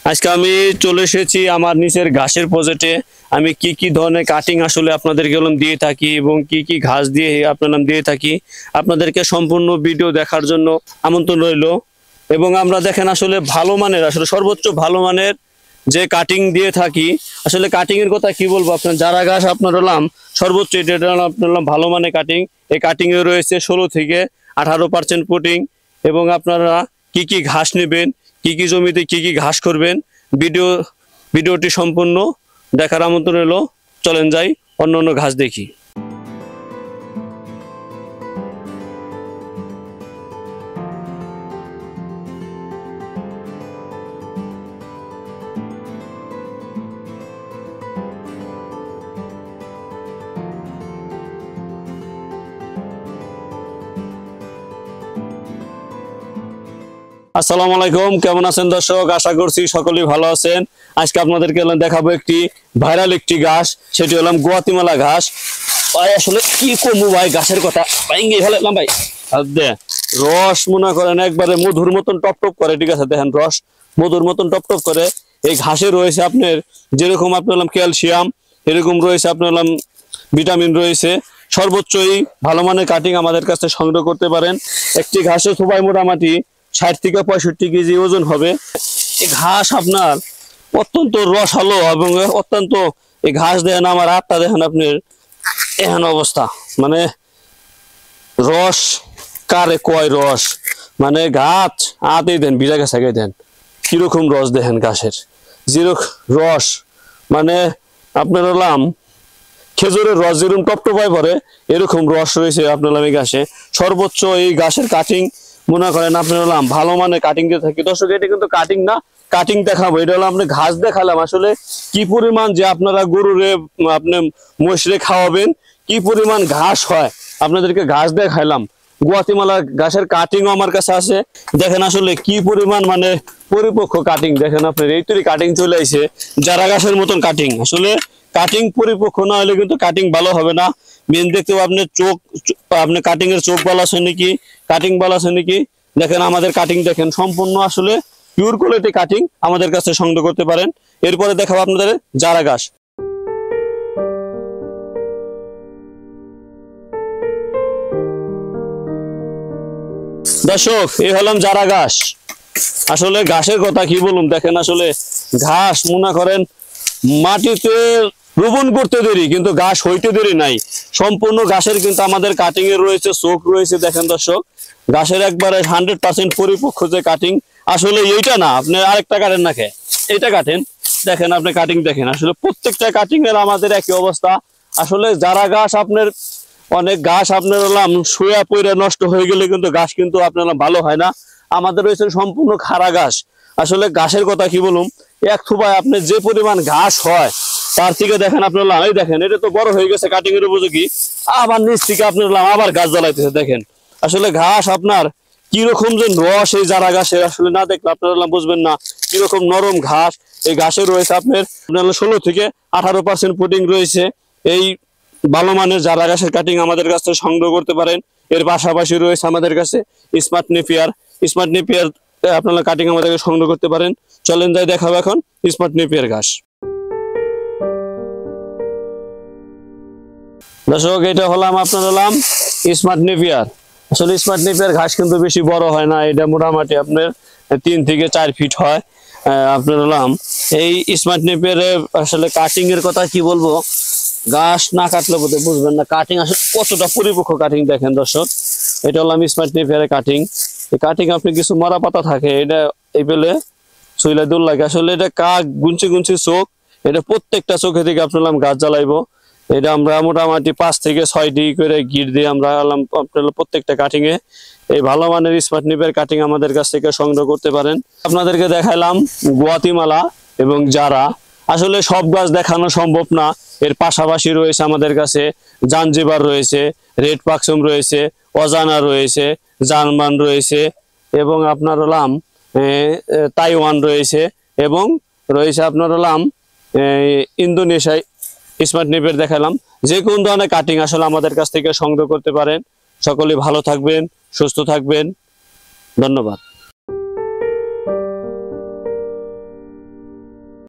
আজকে আমি চলে এসেছি আমার নিচের ঘাসের প্রজেক্টে। আমি কি কি ধরনের কাটিং আসলে আপনাদেরকে দিয়ে থাকি এবং কি কি ঘাস দিয়ে আপনার দিয়ে থাকি, আপনাদেরকে সম্পূর্ণ ভিডিও দেখার জন্য আমন্ত্রণ রইল। এবং আমরা দেখেন আসলে ভালো মানের, আসলে সর্বোচ্চ ভালো মানের যে কাটিং দিয়ে থাকি। আসলে কাটিং এর কথা কি বলবো, আপনার যারা ঘাস আপনার সর্বোচ্চ এটা আপনার ভালো মানের কাটিং। এই কাটিং এ রয়েছে 16 থেকে 18% পুটিং। এবং আপনারা কি কি ঘাস নেবেন, কি কি জমিতে কি কি ঘাস করবেন, ভিডিওটি সম্পূর্ণ দেখার আমন্ত্রণ এলো। চলেন যাই অন্য অন্য ঘাস দেখি। আসসালামু আলাইকুম, কেমন আছেন দর্শক? আশা করছি সকলেই ভালো আছেন। আজকে আপনাদেরকে দেখাবো একটি ভাইরাল একটি ঘাস, সেটি হলাম গুয়াতিমালা ঘাস। ভাই আসলে কি করবো ভাই, ঘাসের কথা ভাইঙ্গে ফেলাম ভাই। রস মনে করেন একবারে মধুর মতন টপ টপ করে, ঠিক আছে? দেখেন রস মধুর মতন টপ টপ করে। এই ঘাসে রয়েছে আপনার যেরকম আপনার ক্যালসিয়াম, এরকম রয়েছে আপনার ভিটামিন রয়েছে। সর্বোচ্চই ভালো মানের কাটিং আমাদের কাছে সংগ্রহ করতে পারেন। একটি ঘাসে সবাই মোটামুটি 60 থেকে 65 কেজি ওজন হবে। এই ঘাস আপনার অত্যন্ত রসালো এবং অত্যন্ত, এই ঘাস দেখেন আমার হাতটা দেখেন আপনার এহেন অবস্থা, মানে রস কারে কয় রস, মানে গাছ আতেই দেন বিড়া গাছ আগে দেন কিরকম রস দেখেন ঘাসের, যেরকম রস মানে আপনার খেজুরের রস যেরকম টপটপায় পরে এরকম রস রয়েছে আপনার এই ঘাসে। সর্বোচ্চ এই ঘাসের কাটিং মনে করেন আপনার ভালো মানের কাটিং দিয়ে থাকি। দর্শক এটা কিন্তু কাটিং না, কাটিং দেখাবো। এটা হলো আপনি ঘাস দেখালাম, আসলে কি পরিমাণ যে আপনারা গরুরে আপনি মহিষরে খাওয়াবেন, কি পরিমাণ ঘাস হয় আপনাদেরকে ঘাস দেখাইলাম। গুয়াতিমালা ঘাসের কাটিংও আমার কাছে আছে। দেখেন আসলে কি পরিমাণ মানে পরিপক্ক কাটিং, দেখেন আপনার এই তৈরি কাটিং চলে আসে যারা ঘাসের মতন কাটিং। আসলে কাটিং পরিপক্ক না হলে কিন্তু কাটিং ভালো হবে না। মেন দেখতে আপনার চোখ, আপনি কাটিং এর চোখ ভালো আছে নাকি, কাটিং ভালো আছে নাকি। দেখেন আমাদের কাটিং দেখেন সম্পূর্ণ আসলে পিওর কোয়ালিটি কাটিং আমাদের কাছে সংগ্রহ করতে পারেন। এরপরে দেখাবো আপনাদের জারা ঘাস। দর্শক এই হলাম জারা ঘাস। আসলে ঘাসের কথা কি বলুন, দেখেন আসলে ঘাস মনে করেন মাটিতে রোপণ করতে দেরি কিন্তু ঘাস হইতে দেরি নাই। সম্পূর্ণ ঘাসের কিন্তু আমাদের কাটিং এর রয়েছে চোখ রয়েছে। দেখেন দর্শক ঘাসের একবারে 100% পরিপক্ক যে কাটিং। আসলে এইটা না, আপনি আরেকটা কাটেন না, এইটা কাটেন, দেখেন আপনি কাটিং দেখেন। আসলে প্রত্যেকটা কাটিং এর আমাদের একই অবস্থা। আসলে যারা ঘাস আপনার অনেক ঘাস আপনার শুয়া পইরা নষ্ট হয়ে গেলে কিন্তু ঘাস কিন্তু আপনার ভালো হয় না। আমাদের রয়েছে সম্পূর্ণ খাড়া ঘাস। আসলে ঘাসের কথা কি বলুন, এক থুবায় আপনার যে পরিমাণ ঘাস হয় তার থেকে দেখেন আপনার এই দেখেন এটা তো বড় হয়ে গেছে কাটিং এর উপযোগী, আবার নিচ থেকে আপনার আবার গাছ জ্বালাইতেছে। দেখেন আসলে ঘাস আপনার কিরকম যে রস এই যারা ঘাসের, আসলে না দেখলে আপনারা বুঝবেন না কিরকম নরম ঘাস। এই ঘাসে রয়েছে আপনার 16 থেকে 18% পুটিং রয়েছে। এই ভালো মানের যারা ঘাসের কাটিং আমাদের কাছে সংগ্রহ করতে পারেন। এর পাশাপাশি রয়েছে আমাদের কাছে স্মার্ট নেপিয়ার আপনারা কাটিং আমাদের সংগ্রহ করতে পারেন। চলেন যাই দেখাবো এখন স্মার্ট নেপিয়ার ঘাস। দর্শক এটা হলাম আপনার স্মার্ট নেপিয়ার। আসলে স্মার্ট নেপিয়ার ঘাস কিন্তু বেশি বড় হয় না, এটা মোটামুটি আপনার 3 থেকে 4 ফিট হয়। আপনার এই স্মার্ট নেপিয়ারের আসলে কাটিং এর কথা কি বলবো, ঘাস না কাটলে বোধহয় বুঝবেন না কাটিং আসলে কতটা পরিপক্ক কাটিং। দেখেন দর্শক এটা হলাম স্মার্ট নেপিয়ারের কাটিং। এই কাটিং আপনি কিছু মরা পাতা থাকে এটা এই পেলে শুইলে দূর লাগে। আসলে এটা কাক গুনছি গুনছি চোখ, এটা প্রত্যেকটা চোখে থেকে আপনার গাছ জ্বালাইবো। এটা আমরা মোটামুটি 5 থেকে 6টি করে গিট দিয়ে আমরা আপনার প্রত্যেকটা কাটিং এ এই ভালো মানের স্মার্ট নেপিয়ার কাটিং আমাদের কাছ থেকে সংগ্রহ করতে পারেন। আপনাদেরকে দেখাইলাম গুয়াতিমালা এবং জারা। আসলে সব গাছ দেখানো সম্ভব না, এর পাশাপাশি রয়েছে আমাদের কাছে জাঞ্জিবার রয়েছে, রেড পাকসুম রয়েছে, অজানা রয়েছে, জার্মান রয়েছে এবং আপনার তাইওয়ান রয়েছে এবং রয়েছে আপনার ইন্দোনেশিয়ায় স্মার্ট নেপিয়ার দেখালাম। যে কোন ধরনের কাটিং আসলে আমাদের কাছ থেকে সংগ্রহ করতে পারেন। সকলে ভালো থাকবেন, সুস্থ থাকবেন, ধন্যবাদ।